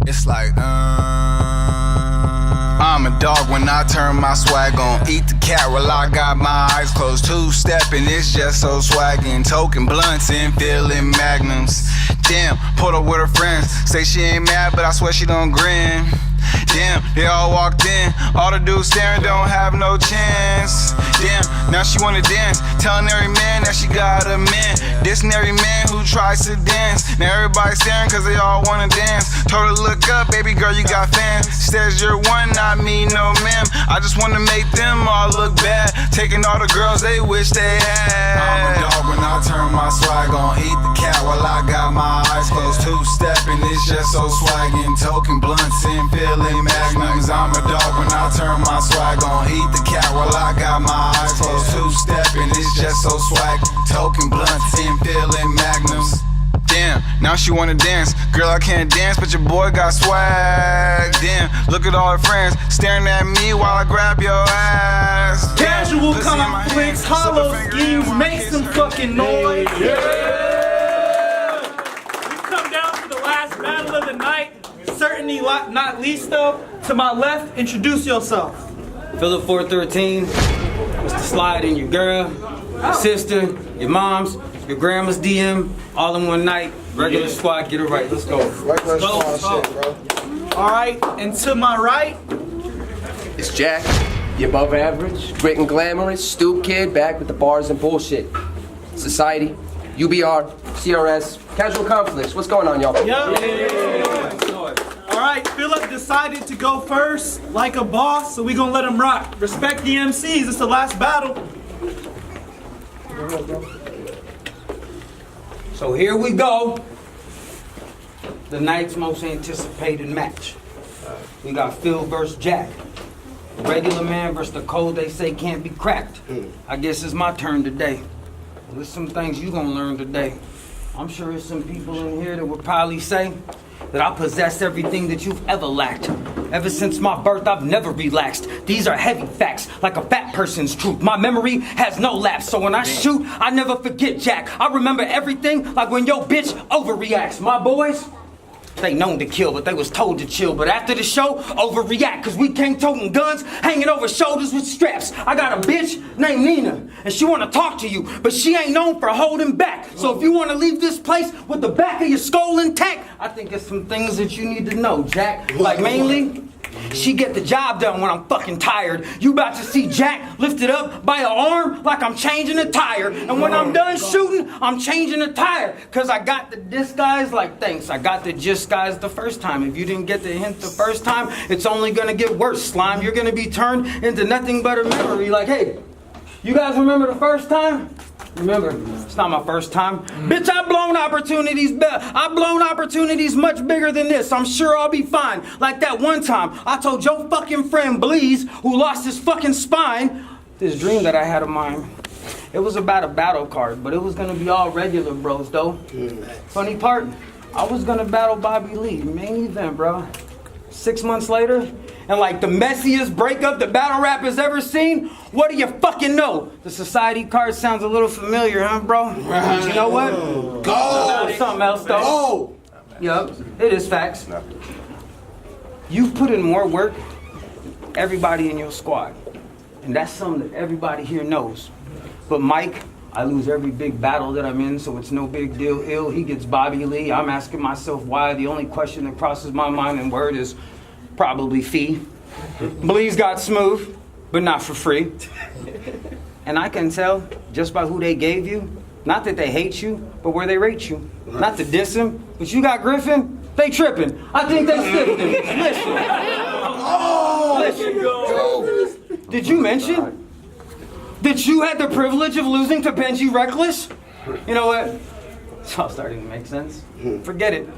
It's like, I'm a dog when I turn my swag on. Eat the cat while I got my eyes closed. Two-stepping, it's just so swaggin'. Toking blunts and feeling magnums. Damn, pulled up with her friends. Say she ain't mad, but I swear she don't grin. Damn, they all walked in. All the dudes staring don't have no chance. Damn, now she wanna dance. Telling every man that she got a man. Dissing every man who tries to dance. Now everybody staring cause they all wanna dance. Told her look up, baby girl, you got fans. She says you're one, not me, no ma'am. I just wanna make them all look bad. Taking all the girls they wish they had. I'm a dog when I turn my swag on. Eat the cat while I got my eyes closed. Two-stepping, it's just so swaggin'. Toking blunts and feeling magnums. I'm a dog when I turn my swag on. Eat the cat while I got my eyes closed. Two-stepping, it's just so swag. Toking blunts and feeling magnums. Damn, now she wanna dance. Girl, I can't dance, but your boy got swag. Damn, look at all her friends staring at me while I grab your ass. Casual conflicts, hollow schemes, make some fucking noise. Yeah. We come down to the last battle of the night. Certainly not least though, to my left, introduce yourself. Phillip4 13, Mr. Slide in your girl, your sister, your mom's, your grandma's DM, all in one night. Regular squad, get it right. Let's go. Regular squad shit, bro. All right, and to my right, It's Jack, the above average, grit and glamorous, stoop kid, back with the bars and bullshit. Society, UBR, CRS, casual conflicts. What's going on, y'all? All right, Phillip decided to go first like a boss, so we gonna let him rock. Respect the MCs, it's the last battle. So here we go. The night's most anticipated match. We got Phil versus Jack. The regular man versus the code they say can't be cracked. I guess it's my turn today. There's some things you gonna learn today. I'm sure there's some people in here that would probably say that I possess everything that you've ever lacked. Ever since my birth, I've never relaxed. These are heavy facts, like a fat person's truth. My memory has no lapse, so when I shoot, I never forget, Jack. I remember everything like when your bitch overreacts. My boys, they known to kill, but they was told to chill. But after the show, overreact, cause we came toting guns, hanging over shoulders with straps. I got a bitch named Nina, and she wanna talk to you, but she ain't known for holding back. So if you wanna leave this place with the back of your skull intact, I think there's some things that you need to know, Jack. Like mainly, she get the job done when I'm fucking tired. You about to see Jack lifted up by an arm like I'm changing a tire. And when I'm done shooting, I'm changing a tire. Cause I got the disguise like thanks. I got the disguise the first time. If you didn't get the hint the first time, it's only gonna get worse, slime. You're gonna be turned into nothing but a memory. Like, hey, you guys remember the first time? Remember, it's not my first time. Bitch, I've blown opportunities much bigger than this. I'm sure I'll be fine. Like that one time, I told your fucking friend Bleeze, who lost his fucking spine, this dream that I had of mine. It was about a battle card, but it was gonna be all regular bros though. Funny part, I was gonna battle Bobby Lee, main event, bro. 6 months later, and like the messiest breakup the battle rap has ever seen, what do you fucking know? The society card sounds a little familiar, huh, bro? You know what? Go! Something else, though. Go! Yup, it is facts. You've put in more work than everybody in your squad. And that's something that everybody here knows. But Mike, I lose every big battle that I'm in, so it's no big deal. Ill, he gets Bobby Lee. I'm asking myself why. The only question that crosses my mind in word is probably fee. Bleeze got smooth, but not for free. And I can tell just by who they gave you, not that they hate you, but where they rate you. Not to diss him, but you got Griffin, they tripping. I think they stiffed him. Listen. Did you mention that you had the privilege of losing to Benji Reckless? You know what? It's all starting to make sense. Forget it.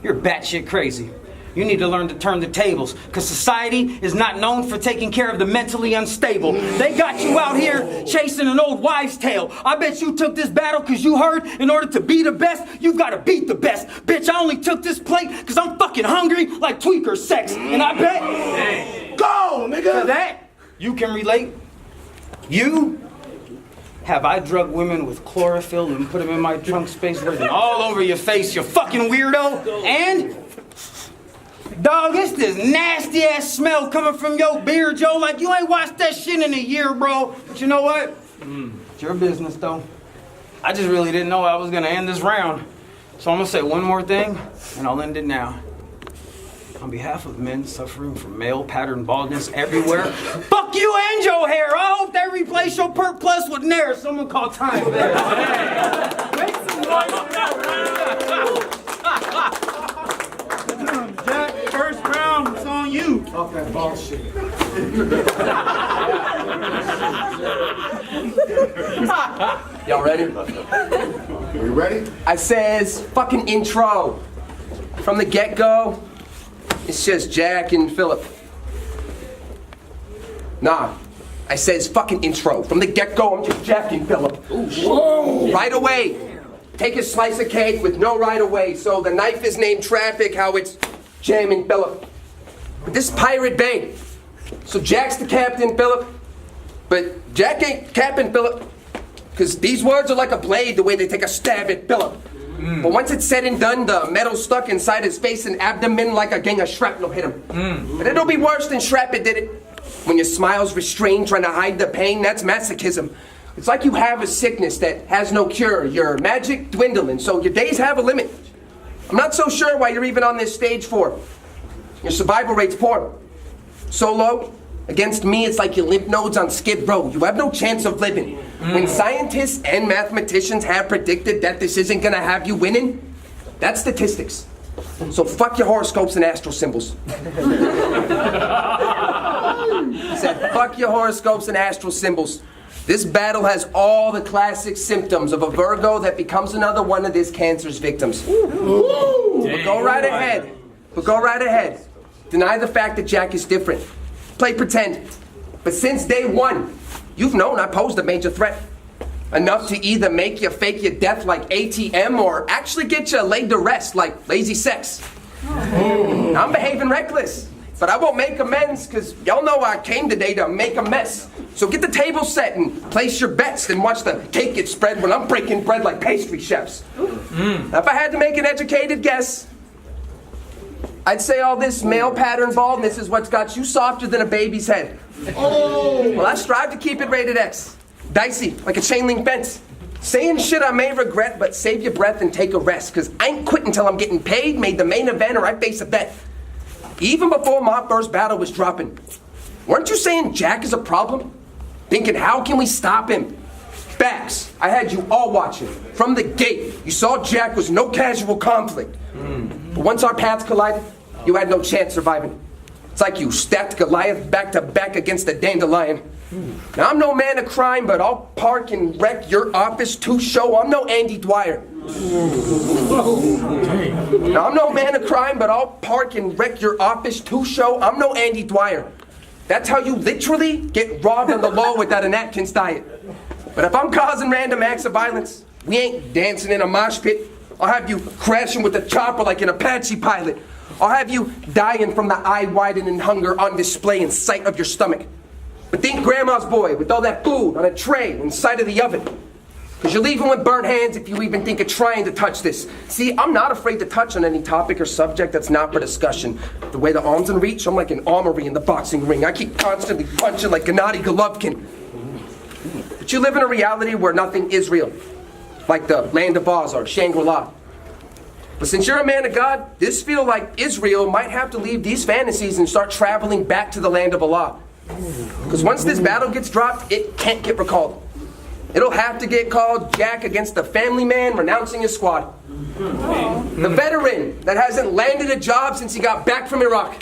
You're batshit crazy. You need to learn to turn the tables, because society is not known for taking care of the mentally unstable. They got you out here chasing an old wives' tale. I bet you took this battle because you heard in order to be the best, you've got to beat the best. Bitch, I only took this plate because I'm fucking hungry like tweaker sex. And I bet, go, nigga. To that, you can relate. You have I drugged women with chlorophyll and put them in my trunk space, working all over your face, you fucking weirdo. And Dog, it's this nasty ass smell coming from your beard, Joe. Like you ain't washed that shit in a year, bro. But you know what? It's your business, though. I just really didn't know I was gonna end this round. So I'm gonna say one more thing, and I'll end it now. On behalf of men suffering from male pattern baldness everywhere, fuck you and your hair. I hope they replace your Perk Plus with Nair. Someone call time there. Make some noise for that round. Jack, first round, it's on you. Fuck that bullshit. Y'all ready? We ready? I says fucking intro. From the get-go, it's just Jack and Phillip. Nah, I says fucking intro. From the get-go, I'm just Jack and Phillip. Whoa. Right away. Take a slice of cake with no right away. So the knife is named traffic, how it's jamming Phillip. But this Pirate Bay. So Jack's the captain, Phillip. But Jack ain't Captain Phillip. Because these words are like a blade, the way they take a stab at Phillip. But once it's said and done, the metal stuck inside his face and abdomen like a gang of shrapnel hit him. But it'll be worse than shrapnel did it. When your smile's restrained, trying to hide the pain, that's masochism. It's like you have a sickness that has no cure. Your magic dwindling, so your days have a limit. I'm not so sure why you're even on this stage for. Your survival rate's poor. Solo, against me, it's like your lymph nodes on Skid Row. You have no chance of living. When scientists and mathematicians have predicted that this isn't gonna have you winning, that's statistics. So fuck your horoscopes and astral symbols. I said fuck your horoscopes and astral symbols. This battle has all the classic symptoms of a Virgo that becomes another one of this cancer's victims. But go right ahead. Deny the fact that Jack is different. Play pretend. But since day one, you've known I posed a major threat. Enough to either make you fake your death like ATM or actually get you laid to rest like lazy sex. I'm behaving reckless, but I won't make amends because y'all know I came today to make a mess. So get the table set and place your bets and watch the cake get spread when I'm breaking bread like pastry chefs. Now, if I had to make an educated guess, I'd say all this male pattern baldness is what's got you softer than a baby's head. Well, I strive to keep it rated X. Dicey, like a chain link fence. Saying shit I may regret, but save your breath and take a rest. Cause I ain't quitting till I'm getting paid, made the main event, or I face a bet. Even before my first battle was dropping. Weren't you saying Jack is a problem? Thinking, how can we stop him? Facts. I had you all watching. From the gate, you saw Jack was no casual conflict. But once our paths collided, you had no chance surviving. It's like you stacked Goliath back to back against a dandelion. Now I'm no man of crime, but I'll park and wreck your office to show I'm no Andy Dwyer. Now I'm no man of crime, but I'll park and wreck your office to show I'm no Andy Dwyer. That's how you literally get robbed on the low without an Atkins diet. But if I'm causing random acts of violence, we ain't dancing in a mosh pit. I'll have you crashing with a chopper like an Apache pilot. I'll have you dying from the eye-widening hunger on display in sight of your stomach. But think grandma's boy with all that food on a tray inside of the oven. Because you're leaving with burnt hands if you even think of trying to touch this. See, I'm not afraid to touch on any topic or subject that's not for discussion. The way the arm's in reach, I'm like an armory in the boxing ring. I keep constantly punching like Gennady Golovkin. But you live in a reality where nothing is real. Like the land of Oz or Shangri-La. But since you're a man of God, this feel like Israel might have to leave these fantasies and start traveling back to the land of Allah. Because once this battle gets dropped, it can't get recalled. It'll have to get called Jack against the family man renouncing his squad. The veteran that hasn't landed a job since he got back from Iraq.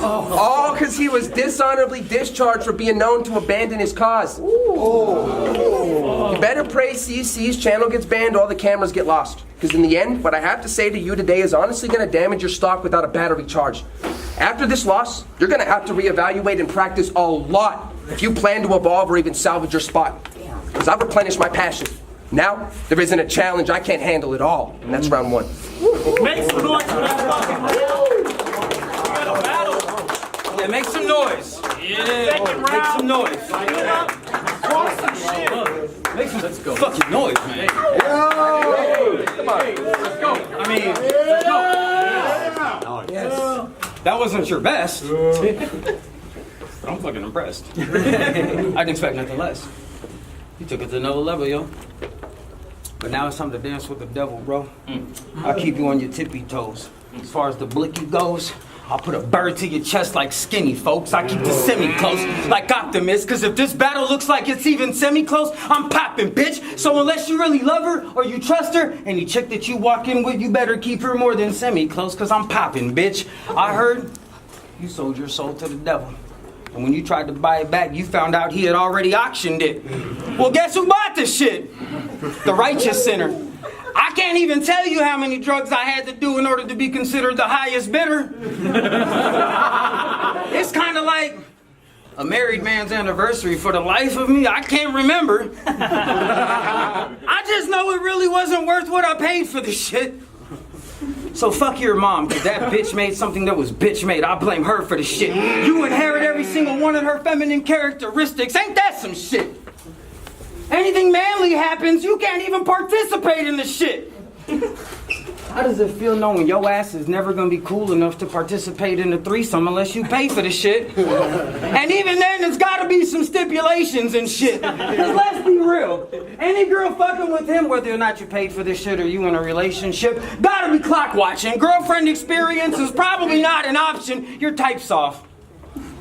All because he was dishonorably discharged for being known to abandon his cause. You better pray CC's channel gets banned, all the cameras get lost. Because in the end, what I have to say to you today is honestly going to damage your stock without a battery charge. After this loss, you're going to have to reevaluate and practice a lot if you plan to evolve or even salvage your spot. Because I've replenished my passion. Now, there isn't a challenge I can't handle at all. And that's round one. Make some noise for that fucking round. We got a battle. Yeah, make some noise. Second round. Make some noise. Talk some shit. Make some fucking noise, man. Come on. Let's go. I mean, let's go. Yes. That wasn't your best. But I'm fucking impressed. I didn't expect nothing less. You took it to another level, yo. But now it's time to dance with the devil, bro. I'll keep you on your tippy toes. As far as the blicky goes, I'll put a bird to your chest like Skinny, folks. I keep the semi-close like Optimus, cause if this battle looks like it's even semi-close, I'm popping, bitch. So unless you really love her or you trust her, any chick that you walk in with, you better keep her more than semi-close, cause I'm popping, bitch. I heard you sold your soul to the devil. And when you tried to buy it back, you found out he had already auctioned it. Well, guess who bought this shit? The righteous sinner. I can't even tell you how many drugs I had to do in order to be considered the highest bidder. It's kind of like a married man's anniversary. For the life of me, I can't remember. I just know it really wasn't worth what I paid for this shit. So fuck your mom, cause that bitch made something that was bitch made. I blame her for the shit. You inherit every single one of her feminine characteristics. Ain't that some shit? Anything manly happens, you can't even participate in the shit. How does it feel knowing your ass is never gonna be cool enough to participate in a threesome unless you pay for the shit? And even then, there's gotta be some stipulations and shit. Cause let's be real, any girl fucking with him, whether or not you paid for this shit or you in a relationship, gotta be clock watching. Girlfriend experience is probably not an option. Your type's off.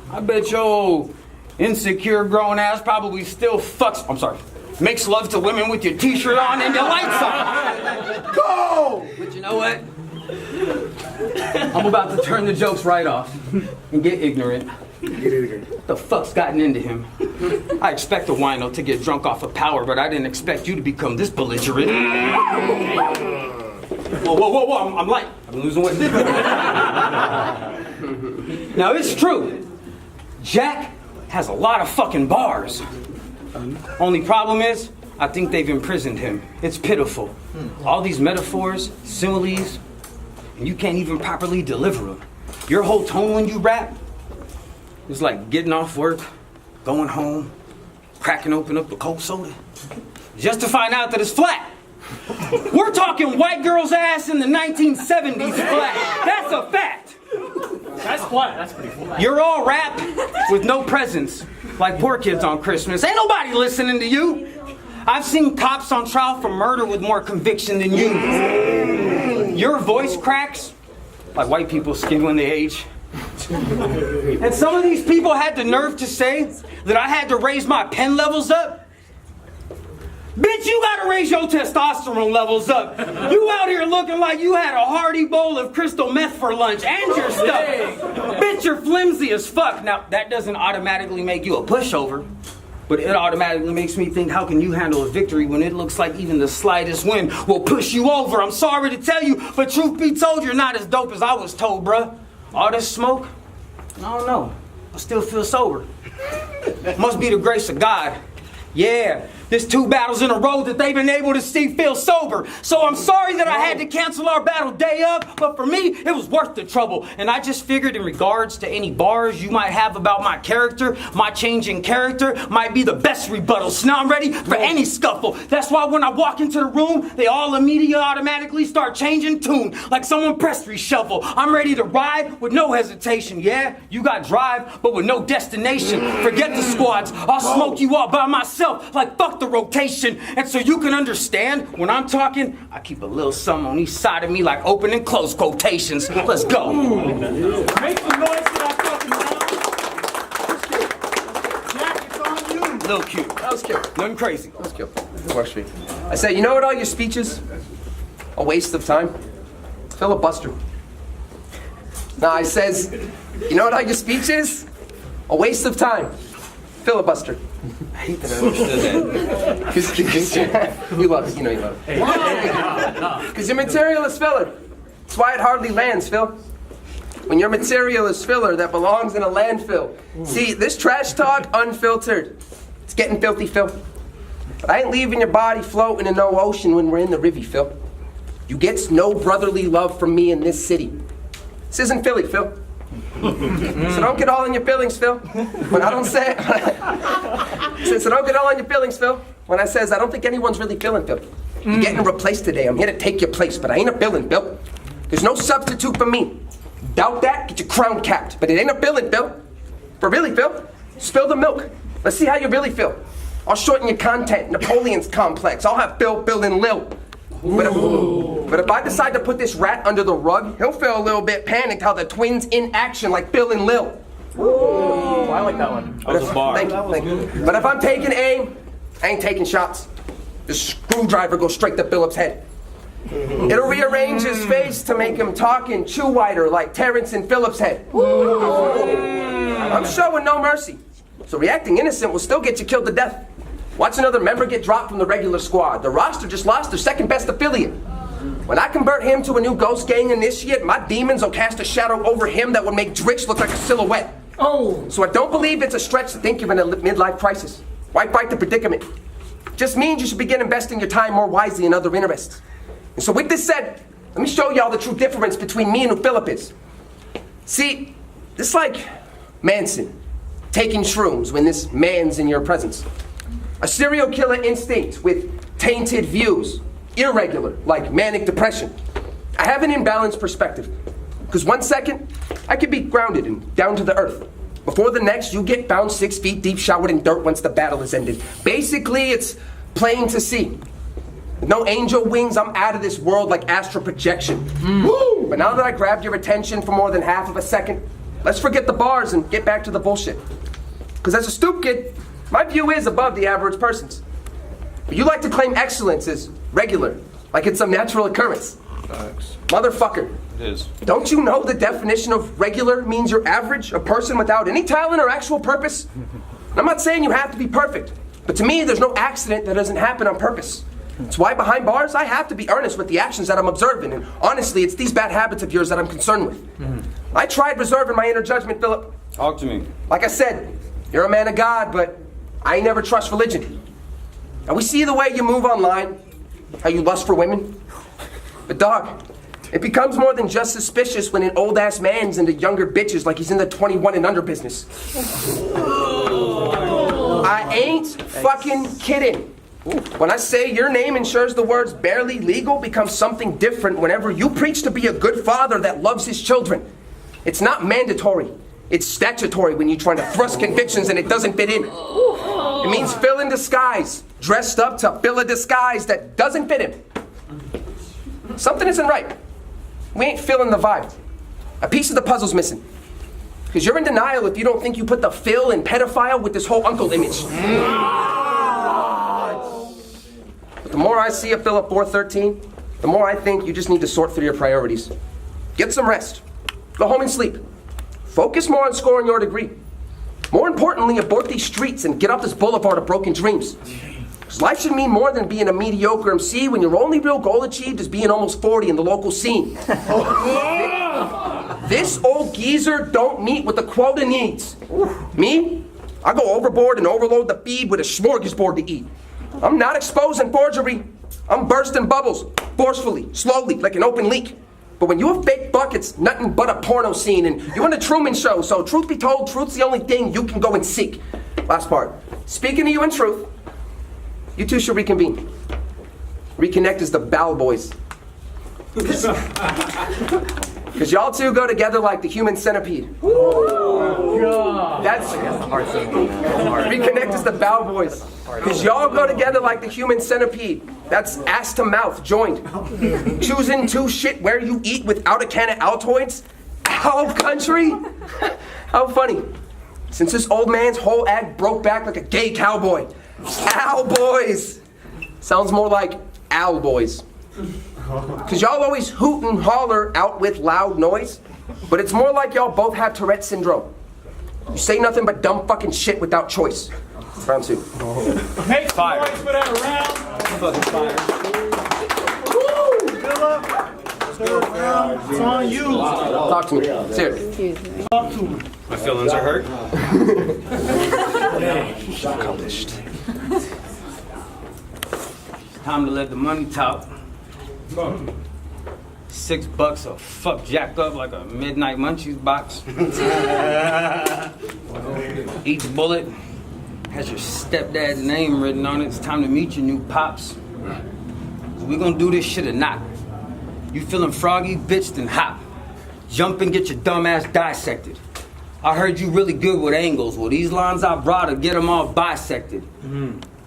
I bet your insecure grown ass probably still fucks. I'm sorry. Makes love to women with your t-shirt on and your lights on. Go! But you know what? I'm about to turn the jokes right off and get ignorant. What the fuck's gotten into him? I expect a wino to get drunk off of power, but I didn't expect you to become this belligerent. Whoa, I'm light. I'm losing weight. Now it's true. Jack has a lot of fucking bars. Only problem is, I think they've imprisoned him. It's pitiful. All these metaphors, similes, and you can't even properly deliver them. Your whole tone when you rap is like getting off work, going home, cracking open up a cold soda, just to find out that it's flat. We're talking white girl's ass in the 1970s flat. That's a fact. That's flat. That's pretty flat. You're all rap with no presence, like poor kids on Christmas. Ain't nobody listening to you. I've seen cops on trial for murder with more conviction than you. Your voice cracks like white people's skin when they age. And some of these people had the nerve to say that I had to raise my pen levels up. Bitch, you gotta raise your testosterone levels up. You out here looking like you had a hearty bowl of crystal meth for lunch and your stuff. Bitch, you're flimsy as fuck. Now, that doesn't automatically make you a pushover, but it automatically makes me think, how can you handle a victory when it looks like even the slightest wind will push you over? I'm sorry to tell you, but truth be told, you're not as dope as I was told, bruh. All this smoke? I don't know. I still feel sober. Must be the grace of God. Yeah, there's 2 battles in a row that they've been able to see Phil sober. So I'm sorry that I had to cancel our battle day up, but for me, it was worth the trouble. And I just figured in regards to any bars you might have about my character, my changing character might be the best rebuttal. So now I'm ready for any scuffle. That's why when I walk into the room, they all immediately automatically start changing tune, like someone pressed reshuffle. I'm ready to ride with no hesitation. Yeah, you got drive, but with no destination. Forget the squads, I'll smoke you all by myself. Like fuck the rotation. And so you can understand, when I'm talking, I keep a little something on each side of me like open and close quotations. Let's go. Make some noise for that fucking sound. Jack, it's on you. Little cute. That was cute. Nothing crazy. That was cute. It works for me. I said, you know what all your speeches? A waste of time. Filibuster. No, I says, you know what all your speeches? A waste of time. Filibuster. I hate that I understood that. You love it. You know you love it. Because your material is filler. That's why it hardly lands, Phil. When your material is filler that belongs in a landfill. See, this trash talk, unfiltered. It's getting filthy, Phil. But I ain't leaving your body floating in no ocean when we're in the rivy, Phil. You gets no brotherly love from me in this city. This isn't Philly, Phil. So don't get all in your feelings, Phil. When I don't say so don't get all in your feelings, Phil. When I says I don't think anyone's really feeling, Phil. You're getting replaced today. I'm here to take your place, but I ain't a villain, Phil. There's no substitute for me. Doubt that, get your crown capped. But it ain't a billin', Phil. For really, Phil, spill the milk. Let's see how you really feel. I'll shorten your content, Napoleon's complex. I'll have Bill, Bill, and Lil. But if I decide to put this rat under the rug, he'll feel a little bit panicked how the twins in action like Bill and Lil. Ooh, I like that one. That was a bar. Thank you. But if I'm taking aim, I ain't taking shots. The screwdriver goes straight to Phillip's head. It'll rearrange his face to make him talk and chew wider like Terrence in Phillip's head. I'm showing no mercy. So reacting innocent will still get you killed to death. Watch another member get dropped from the regular squad. The roster just lost their second best affiliate. When I convert him to a new Ghost Gang initiate, my demons will cast a shadow over him that would make Drix look like a silhouette. Oh! So I don't believe it's a stretch to think you're in a midlife crisis. Why fight the predicament? Just means you should begin investing your time more wisely in other interests. And so with this said, let me show y'all the true difference between me and who Phillip is. See, it's like Manson taking shrooms when this man's in your presence. A serial killer instinct with tainted views. Irregular, like manic depression. I have an imbalanced perspective. Because 1 second, I could be grounded and down to the earth. Before the next, you get bound 6 feet deep, showered in dirt once the battle is ended. Basically, it's plain to see. With no angel wings, I'm out of this world like astral projection. Woo! But now that I grabbed your attention for more than half of a second, let's forget the bars and get back to the bullshit. Because as a stoop kid, my view is above the average person's. But you like to claim excellence as regular, like it's some natural occurrence. Thanks. Motherfucker. It is. Don't you know the definition of regular means you're average, a person without any talent or actual purpose? And I'm not saying you have to be perfect, but to me, there's no accident that doesn't happen on purpose. It's why behind bars, I have to be earnest with the actions that I'm observing, and honestly, it's these bad habits of yours that I'm concerned with. I tried reserving my inner judgment, Phillip. Talk to me. Like I said, you're a man of God, but I ain't never trust religion. And we see the way you move online, how you lust for women. But dog, it becomes more than just suspicious when an old-ass man's into younger bitches like he's in the 21 and under business. I ain't fucking kidding. When I say your name ensures the words barely legal becomes something different whenever you preach to be a good father that loves his children. It's not mandatory. It's statutory when you're trying to thrust convictions and it doesn't fit in. It means Phil in disguise, dressed up to fill a disguise that doesn't fit him. Something isn't right. We ain't feeling the vibe. A piece of the puzzle's missing. Because you're in denial if you don't think you put the Phil in pedophile with this whole uncle image. But the more I see of Phillip4 13, the more I think you just need to sort through your priorities. Get some rest. Go home and sleep. Focus more on scoring your degree. More importantly, abort these streets and get off this boulevard of broken dreams. Because life should mean more than being a mediocre MC when your only real goal achieved is being almost 40 in the local scene. This old geezer don't meet what the quota needs. Me? I go overboard and overload the feed with a smorgasbord to eat. I'm not exposing forgery. I'm bursting bubbles, forcefully, slowly, like an open leak. But when you a fake buck, it's nothing but a porno scene, and you're in a Truman Show, so truth be told, truth's the only thing you can go and seek. Last part. Speaking to you in truth, you two should reconvene. Reconnect as the Bowel Boys. Because y'all two go together like the human centipede. That's reconnect as the Bowel Boys. Because y'all go together like the human centipede. That's ass to mouth joined. Choosing to shit where you eat without a can of Altoids. Ow country. How funny. Since this old man's whole act broke back like a gay cowboy. Owl boys. Sounds more like owl boys. Because y'all always hoot and holler out with loud noise, but it's more like y'all both have Tourette syndrome. You say nothing but dumb fucking shit without choice. Round 2. Make some noise for that round. Phillip, it's on you. Talk to me. Seriously. Talk to me. My feelings are hurt. Accomplished. Time to let the money talk. $6 a fuck jacked up like a midnight munchies box. Each bullet has your stepdad's name written on it. It's time to meet your new pops. We gonna do this shit or not. You feeling froggy, bitch, then hop. jump and get your dumb ass dissected. I heard you really good with angles. Well, these lines I brought to get them all bisected.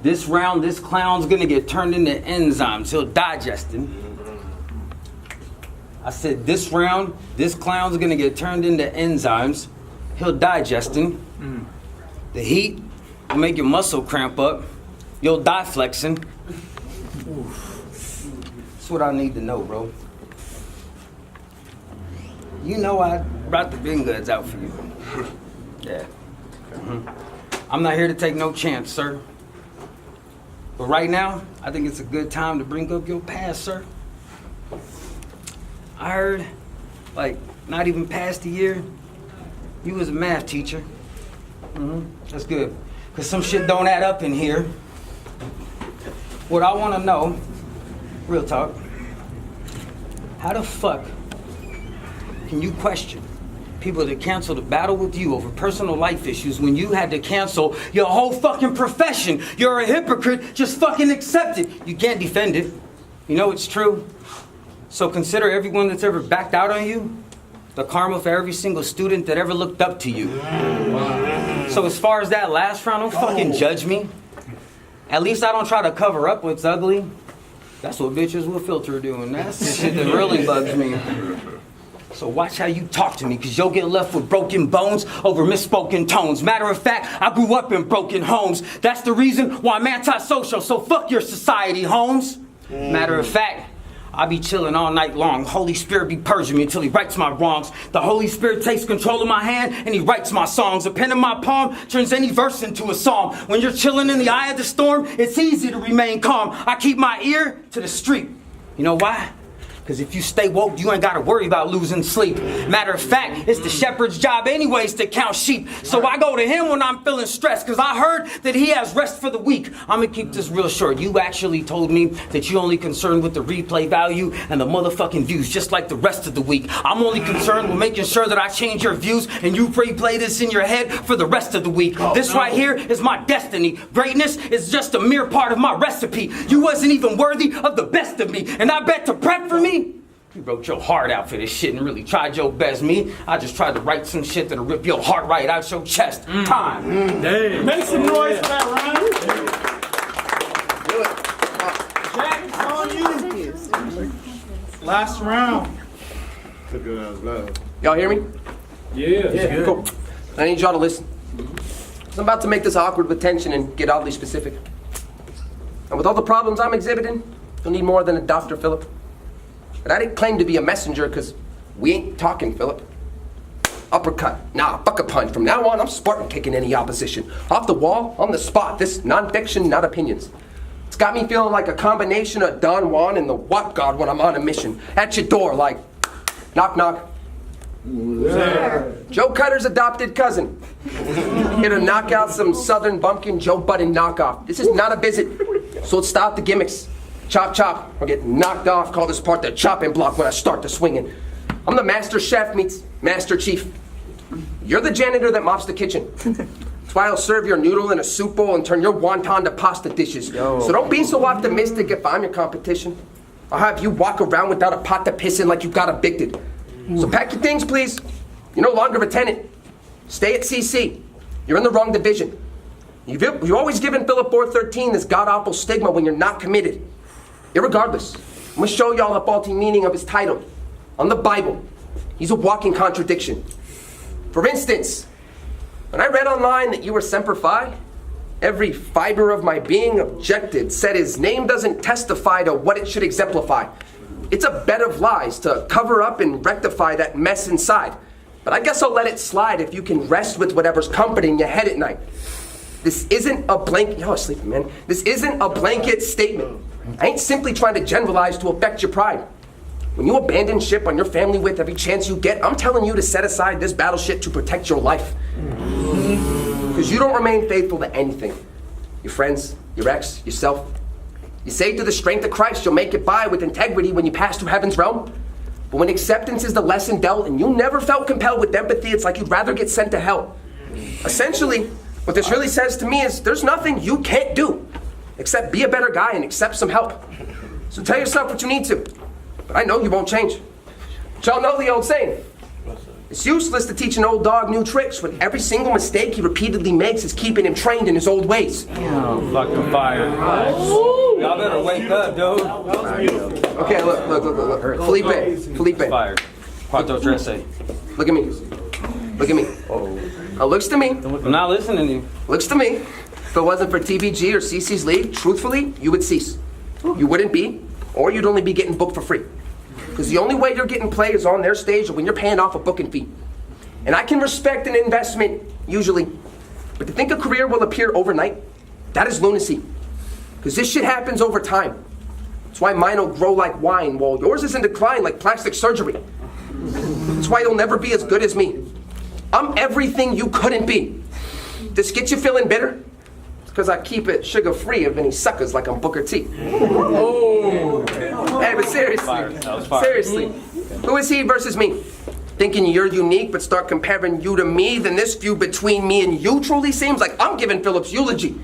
This round, this clown's gonna get turned into enzymes. He'll digest it. I said this round, this clown's gonna get turned into enzymes. He'll digest them. The heat will make your muscle cramp up. You'll die flexing. That's what I need to know, bro. You know I brought the big goods out for you. Yeah. I'm not here to take no chance, sir. But right now, I think it's a good time to bring up your past, sir. I heard, like, not even past a year, you was a math teacher. That's good. Because some shit don't add up in here. What I want to know, real talk, how the fuck can you question people that canceled a battle with you over personal life issues when you had to cancel your whole fucking profession? You're a hypocrite. Just fucking accept it. You can't defend it. You know it's true. So consider everyone that's ever backed out on you the karma for every single student that ever looked up to you. So as far as that last round, don't fucking judge me. At least I don't try to cover up what's ugly. That's what bitches with filter do, and that's the shit that really bugs me. So watch how you talk to me, because you'll get left with broken bones over misspoken tones. Matter of fact, I grew up in broken homes. That's the reason why I'm antisocial, so fuck your society, Holmes. Matter of fact, I be chilling all night long. Holy Spirit be purging me until he rights my wrongs. The Holy Spirit takes control of my hand and he writes my songs. A pen in my palm turns any verse into a psalm. When you're chilling in the eye of the storm, it's easy to remain calm. I keep my ear to the street. You know why? Because if you stay woke, you ain't got to worry about losing sleep. Matter of fact, it's the shepherd's job anyways to count sheep. So I go to him when I'm feeling stressed, because I heard that he has rest for the weak. I'm going to keep this real short. You actually told me that you're only concerned with the replay value and the motherfucking views, just like the rest of the week. I'm only concerned with making sure that I change your views and you replay this in your head for the rest of the week. This right here is my destiny. Greatness is just a mere part of my recipe. You wasn't even worthy of the best of me. And I bet to prep for me, you wrote your heart out for this shit and really tried your best. Me, I just tried to write some shit that'll rip your heart right out your chest. Time. Make some noise for that round. Jack, it's on you. Last round. Y'all hear me? Yeah. Cool. I need y'all to listen. 'Cause I'm about to make this awkward with tension and get oddly specific. And with all the problems I'm exhibiting, you'll need more than a Dr. Phillip. But I didn't claim to be a messenger, because we ain't talking, Phillip. Uppercut. Nah, fuck a punch. From now on, I'm Spartan kicking any opposition. Off the wall, on the spot. This nonfiction, not opinions. It's got me feeling like a combination of Don Juan and the What God when I'm on a mission. At your door, like, knock, knock. Joe Cutter's adopted cousin. Here to knock out some southern bumpkin Joe Budden knockoff. This is not a visit, so let's stop the gimmicks. Chop, chop, or get knocked off. Call this part the chopping block when I start to swinging. I'm the master chef meets master chief. You're the janitor that mops the kitchen. That's why I'll serve your noodle in a soup bowl and turn your wonton to pasta dishes. So don't be so optimistic if I'm your competition. I'll have you walk around without a pot to piss in like you got evicted. So pack your things, please. You're no longer a tenant. Stay at CC. You're in the wrong division. You've always given Phillip4 13 this god-awful stigma when you're not committed. Irregardless, I'm going to show y'all the faulty meaning of his title. On the Bible, he's a walking contradiction. For instance, when I read online that you were Semper Fi, every fiber of my being objected, said his name doesn't testify to what it should exemplify. It's a bed of lies to cover up and rectify that mess inside. But I guess I'll let it slide if you can rest with whatever's comforting your head at night. This isn't a blanket, y'all are sleeping, man. This isn't a blanket statement. I ain't simply trying to generalize to affect your pride. When you abandon ship on your family with every chance you get, I'm telling you to set aside this battleship to protect your life. Because you don't remain faithful to anything. Your friends, your ex, yourself. You say to the strength of Christ you'll make it by with integrity when you pass through heaven's realm. But when acceptance is the lesson dealt and you never felt compelled with empathy, it's like you'd rather get sent to hell. Essentially, what this really says to me is there's nothing you can't do except be a better guy and accept some help. So tell yourself what you need to. But I know you won't change. But y'all know the old saying, It's useless to teach an old dog new tricks when every single mistake he repeatedly makes is keeping him trained in his old ways. Oh, fucking fire. Y'all better wake up, dude. Okay, look. Felipe. Fire. Cuatro trece. Look at me. Look at me. Now looks to me. I'm not listening to you. Looks to me. If it wasn't for TBG or CC's league, truthfully, you would cease. You wouldn't be, or you'd only be getting booked for free. Because the only way you're getting play is on their stage or when you're paying off a booking fee. And I can respect an investment, usually. But to think a career will appear overnight, that is lunacy. Because this shit happens over time. That's why mine will grow like wine, while yours is in decline like plastic surgery. That's why you'll never be as good as me. I'm everything you couldn't be. This gets you feeling bitter? It's because I keep it sugar-free of any suckers like I'm Booker T. Hey, but seriously, who is he versus me? Thinking you're unique, but start comparing you to me, then this feud between me and you truly seems like I'm giving Phillip's eulogy.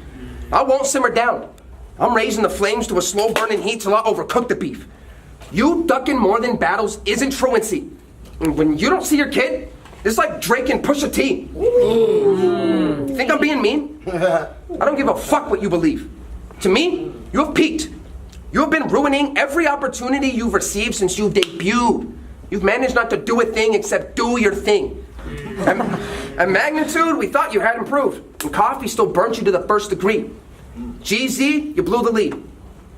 I won't simmer down. I'm raising the flames to a slow burning heat till I overcook the beef. You ducking more than battles isn't truancy. And when you don't see your kid, it's like Drake and Pusha T. You think I'm being mean? I don't give a fuck what you believe. To me, you have peaked. You have been ruining every opportunity you've received since you debuted. You've managed not to do a thing except do your thing. At magnitude, we thought you had improved. And coffee still burnt you to the first degree. GZ, you blew the lead.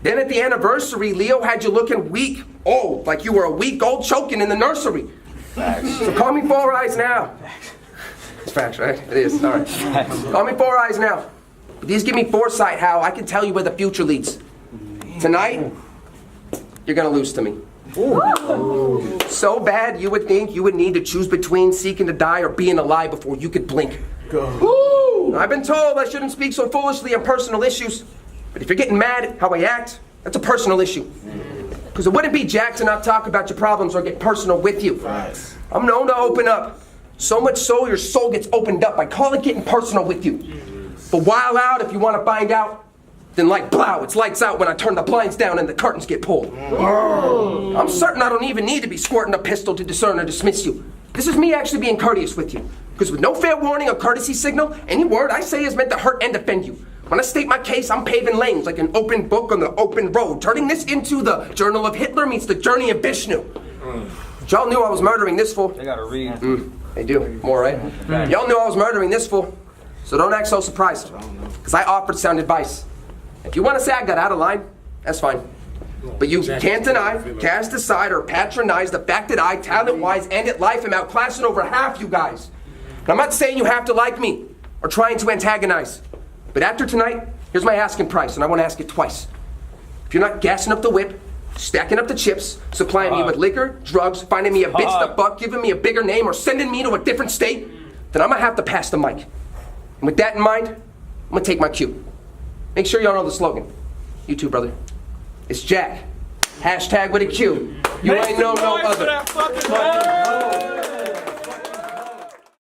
Then at the anniversary, Leo had you looking weak. Oh, like you were a week old choking in the nursery. So call me Four Eyes now. It's facts, right? It is, all right. Call me Four Eyes now. But these give me foresight how I can tell you where the future leads. Tonight, you're gonna lose to me. So bad you would think you would need to choose between seeking to die or being alive before you could blink. I've been told I shouldn't speak so foolishly on personal issues, but if you're getting mad at how I act, that's a personal issue. Because it wouldn't be jack to not talk about your problems or get personal with you. I'm known to open up. So much so your soul gets opened up. I call it getting personal with you. But while out, if you want to find out, then like blow, it's lights out when I turn the blinds down and the curtains get pulled. I'm certain I don't even need to be squirting a pistol to discern or dismiss you. This is me actually being courteous with you. Because with no fair warning or courtesy signal, any word I say is meant to hurt and offend you. When I state my case, I'm paving lanes like an open book on the open road, turning this into the Journal of Hitler meets the Journey of Vishnu. Y'all knew I was murdering this fool. They gotta read. They do. More, right? Y'all knew I was murdering this fool. So don't act so surprised. Because I offered sound advice. If you want to say I got out of line, that's fine. But you can't deny, cast aside, or patronize the fact that I, talent-wise and at life, am outclassing over half you guys. And I'm not saying you have to like me or trying to antagonize. But after tonight, here's my asking price, and I want to ask it twice. If you're not gassing up the whip, stacking up the chips, supplying me with liquor, drugs, finding me a bitch to fuck, giving me a bigger name, or sending me to a different state, then I'm going to have to pass the mic. And with that in mind, I'm going to take my cue. Make sure y'all know the slogan. You too, brother. It's Jack. Hashtag with a Q. You ain't know no other.